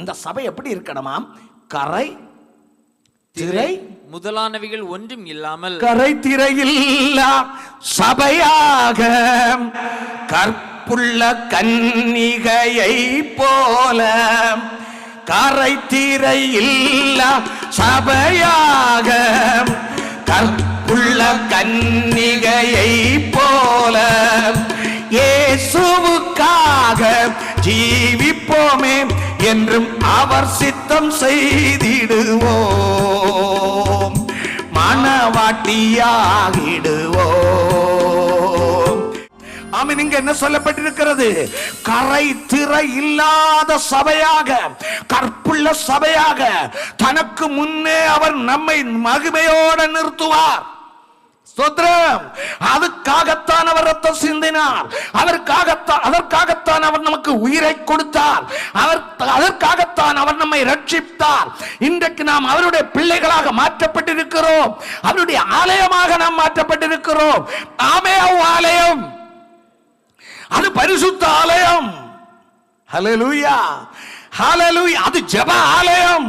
இந்த சபை எப்படி இருக்கணுமாம்? கரை திரை முதலானவைகள் ஒன்றும் இல்லாமல் கரை திரையில்லா சபையாக கற்புள்ள கன்னிகையை போல, கரை திரையில்லா சபையாக கற்புள்ள கன்னிகையை போல இயேசுவுக்காக ஜீவிப்போமே என்றும் அவர் சித்தம் செய்திடுவோம், மனவாட்டியாகிடுவோம். ஆமென். இங்க என்ன சொல்லப்பட்டிருக்கிறது? கரை திரை இல்லாத சபையாக, கற்புள்ள சபையாக தனக்கு முன்னே அவர் நம்மை மகிமையோடு நிறுத்துவார். ஸ்தோத்திரம். அதுக்காகத்தான் அவர் ரத்தம் சிந்தினார், அதற்காகத்தான் அவர் நமக்கு உயிரை கொடுத்தார், அதற்காகத்தான் அவர் நம்மை ரட்சித்தார். இன்றைக்கு நாம் அவருடைய பிள்ளைகளாக மாற்றப்பட்டிருக்கிறோம், அவருடைய ஆலயமாக நாம் மாற்றப்பட்டிருக்கிறோம். ஆமே, ஆலயம் அது பரிசுத்த ஆலயம். ஹல்லேலூயா, ஹல்லேலூயா. அது ஜெப ஆலயம்.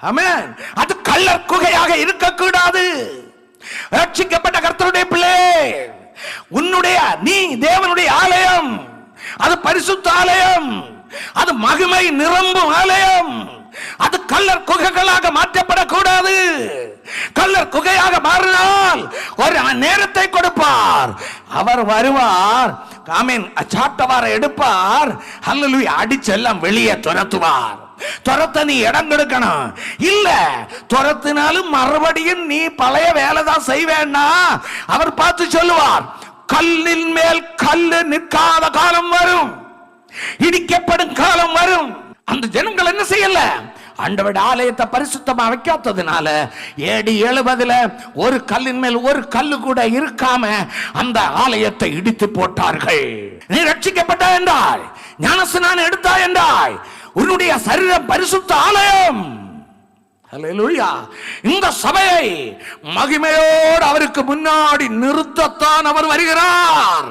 ஆமென். அது கள்ளர் குகையாக இருக்கக்கூடாது. ரட்சிக்கப்பட்ட கர்த்தருடைய பிள்ளை, நீ தேவனுடைய ஆலயம், அது பரிசுத்த ஆலயம், அது மகிமை நிரம்பும் ஆலயம். அது கள்ளர் குகைகளாக மாற்றப்படக்கூடாது. கள்ளர் குகையாக மாறினால் ஒரு நேரத்தை கொடுப்பார், அவர் வருவார். ஆமென். சாட்டவார எடுப்பார், ஹல்லேலூயா, அடிச்செல்லாம் வெளியே துரத்துவார். துரத்த நீ இடம் கொடுக்கணும். இல்ல துரத்தினாலும் மறுபடியும் நீ பழைய வேலை தான் செய்வேன்னா அவர் பார்த்து சொல்லுவார், கல்லின் மேல் கல்லு நிற்காத காலம் வரும், இடிக்கப்படும் காலம் வரும். அந்த ஜனங்கள் என்ன செய்யல? ஆண்டவருடைய ஆலயத்தை பரிசுத்தமா வைக்காததுனால ஏடி 70 ஒரு கல்லின் மேல் ஒரு கல்லு கூட இருக்காம அந்த ஆலயத்தை இடித்து போட்டார்கள். நீ ரட்சிக்கப்பட்ட என்றாய், ஞானஸ்நானம் எடுத்தாய் என்றாய், உன்னுடைய சரீரம் பரிசுத்த ஆலயம். ஹல்லேலூயா. இந்த சபையை மகிமையோடு அவருக்கு முன்னாடி நிறுத்தத்தான் அவர் வருகிறார்.